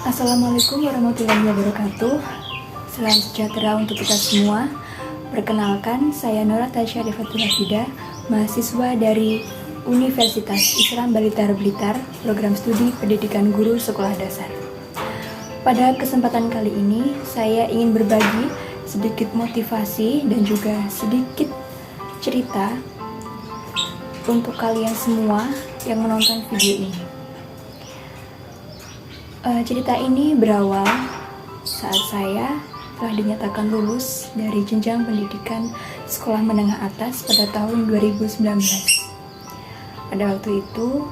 Assalamualaikum warahmatullahi wabarakatuh. Salam sejahtera untuk kita semua. Perkenalkan, saya Nurata Syarifatul Hafida, mahasiswa dari Universitas Islam Blitar Blitar, program studi pendidikan guru sekolah dasar. Pada kesempatan kali ini, saya ingin berbagi sedikit motivasi dan juga sedikit cerita untuk kalian semua yang menonton video ini. Cerita ini berawal saat saya telah dinyatakan lulus dari jenjang pendidikan sekolah menengah atas pada tahun 2019. Pada waktu itu,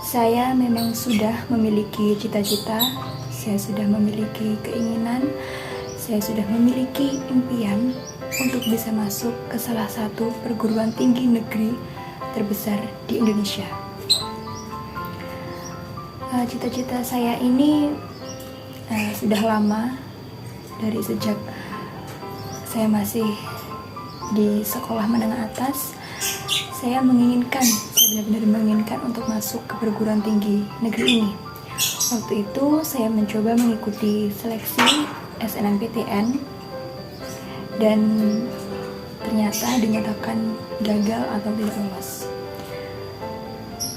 saya memang sudah memiliki cita-cita, saya sudah memiliki keinginan, saya sudah memiliki impian untuk bisa masuk ke salah satu perguruan tinggi negeri terbesar di Indonesia. Cita-cita saya ini sudah lama, dari sejak saya masih di sekolah menengah atas. Saya benar-benar menginginkan untuk masuk ke perguruan tinggi negeri ini. Waktu itu saya mencoba mengikuti seleksi SNMPTN dan ternyata dinyatakan gagal atau tidak lolos.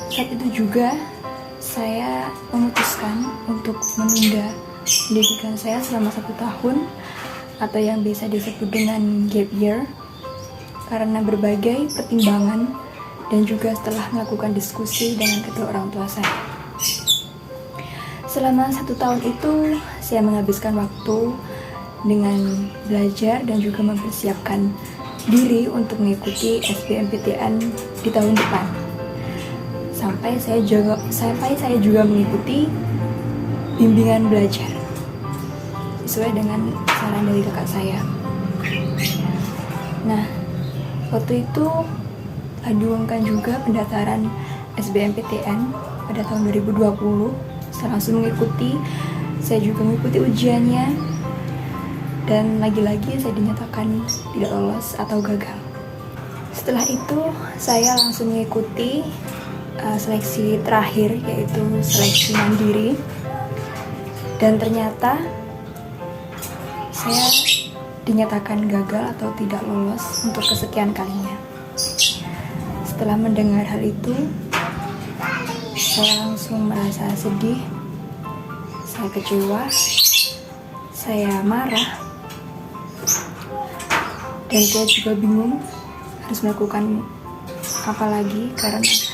Saat itu juga saya memutuskan untuk menunda pendidikan saya selama 1 tahun atau yang bisa disebut dengan gap year karena berbagai pertimbangan dan juga setelah melakukan diskusi dengan kedua orang tua saya. Selama 1 tahun itu saya menghabiskan waktu dengan belajar dan juga mempersiapkan diri untuk mengikuti SBMPTN di tahun depan. Sampai saya juga mengikuti bimbingan belajar sesuai dengan saran dari kakak saya. Nah, waktu itu diumumkan juga pendaftaran SBMPTN pada tahun 2020. Saya langsung mengikuti, saya juga mengikuti ujiannya, dan lagi-lagi saya dinyatakan tidak lolos atau gagal. Setelah itu saya langsung mengikuti seleksi terakhir, yaitu seleksi mandiri, dan ternyata saya dinyatakan gagal atau tidak lolos untuk kesekian kalinya. Setelah mendengar hal itu, saya langsung merasa sedih, saya kecewa, saya marah, dan saya juga bingung harus melakukan apa lagi karena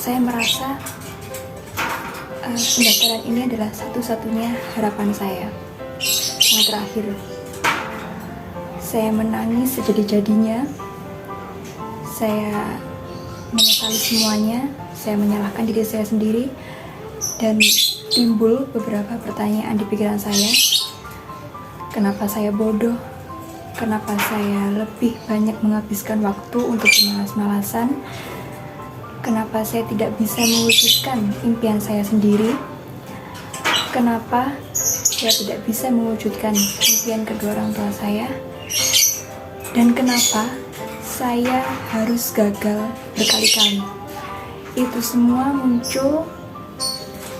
saya merasa pendaftaran ini adalah satu-satunya harapan saya yang terakhir. Saya menangis sejadi-jadinya, saya menyesali semuanya, saya menyalahkan diri saya sendiri, dan timbul beberapa pertanyaan di pikiran saya. Kenapa saya bodoh? Kenapa saya lebih banyak menghabiskan waktu untuk bermalas-malasan? Kenapa saya tidak bisa mewujudkan impian saya sendiri? Kenapa saya tidak bisa mewujudkan impian kedua orang tua saya? Dan kenapa saya harus gagal berkali-kali? Itu semua muncul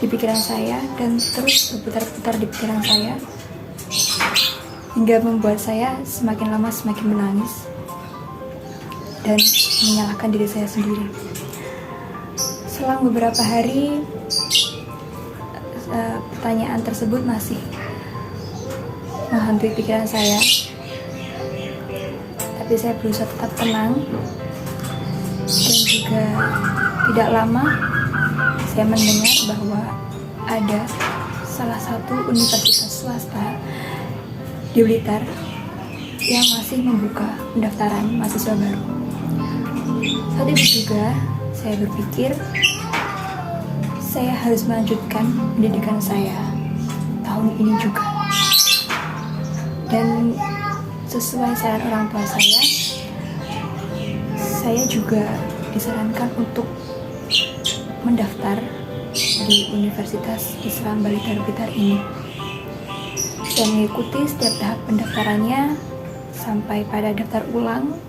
di pikiran saya dan terus berputar-putar di pikiran saya, hingga membuat saya semakin lama semakin menangis dan menyalahkan diri saya sendiri. Selang beberapa hari, pertanyaan tersebut masih menghantui pikiran saya, tapi saya berusaha tetap tenang, dan juga tidak lama saya mendengar bahwa ada salah satu universitas swasta di Blitar yang masih membuka pendaftaran mahasiswa baru. Saat itu juga saya berpikir saya harus melanjutkan pendidikan saya tahun ini juga. Dan sesuai saran orang tua saya juga disarankan untuk mendaftar di Universitas Islam Blitar Blitar ini. Saya mengikuti setiap tahap pendaftarannya sampai pada daftar ulang.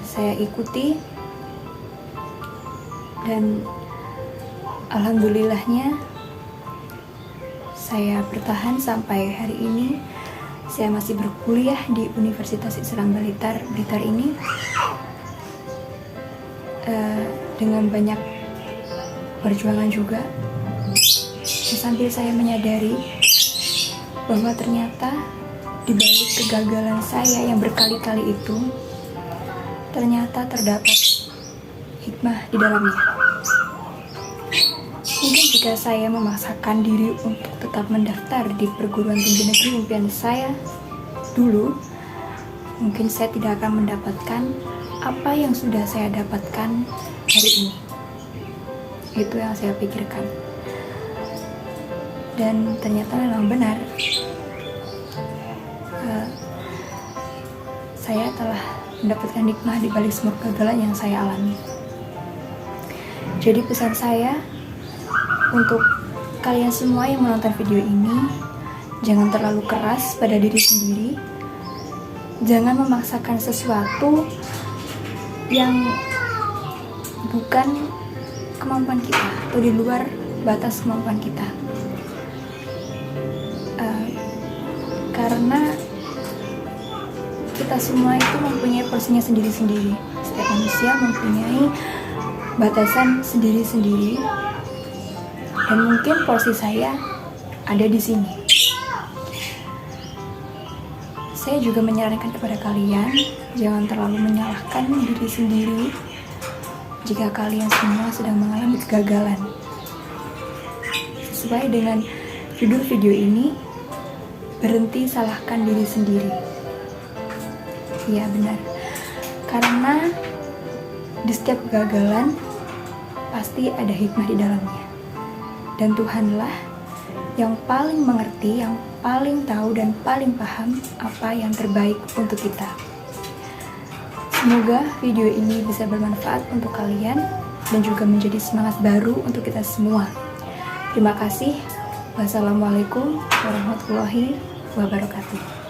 Saya ikuti, dan alhamdulillahnya saya bertahan sampai hari ini. Saya masih berkuliah di Universitas Islam Blitar ini dengan banyak perjuangan juga. Sambil saya menyadari bahwa ternyata di balik kegagalan saya yang berkali-kali itu, ternyata terdapat hikmah di dalamnya. Mungkin jika saya memaksakan diri untuk tetap mendaftar di perguruan tinggi negeri impian saya dulu, mungkin saya tidak akan mendapatkan apa yang sudah saya dapatkan hari ini. Itu yang saya pikirkan. Dan ternyata memang benar. Saya telah mendapatkan hikmah di balik semua kegagalan yang saya alami. Jadi pesan saya untuk kalian semua yang menonton video ini, jangan terlalu keras pada diri sendiri. Jangan memaksakan sesuatu yang bukan kemampuan kita atau di luar batas kemampuan kita. Karena kita semua itu mempunyai porsinya sendiri-sendiri. Setiap manusia mempunyai batasan sendiri-sendiri. Dan mungkin porsi saya ada di sini. Saya juga menyarankan kepada kalian, jangan terlalu menyalahkan diri sendiri jika kalian semua sedang mengalami kegagalan. Sesuai dengan judul video ini, berhenti salahkan diri sendiri. Iya benar, karena di setiap kegagalan pasti ada hikmah di dalamnya. Dan Tuhanlah yang paling mengerti, yang paling tahu dan paling paham apa yang terbaik untuk kita. Semoga video ini bisa bermanfaat untuk kalian dan juga menjadi semangat baru untuk kita semua. Terima kasih. Wassalamualaikum warahmatullahi wabarakatuh.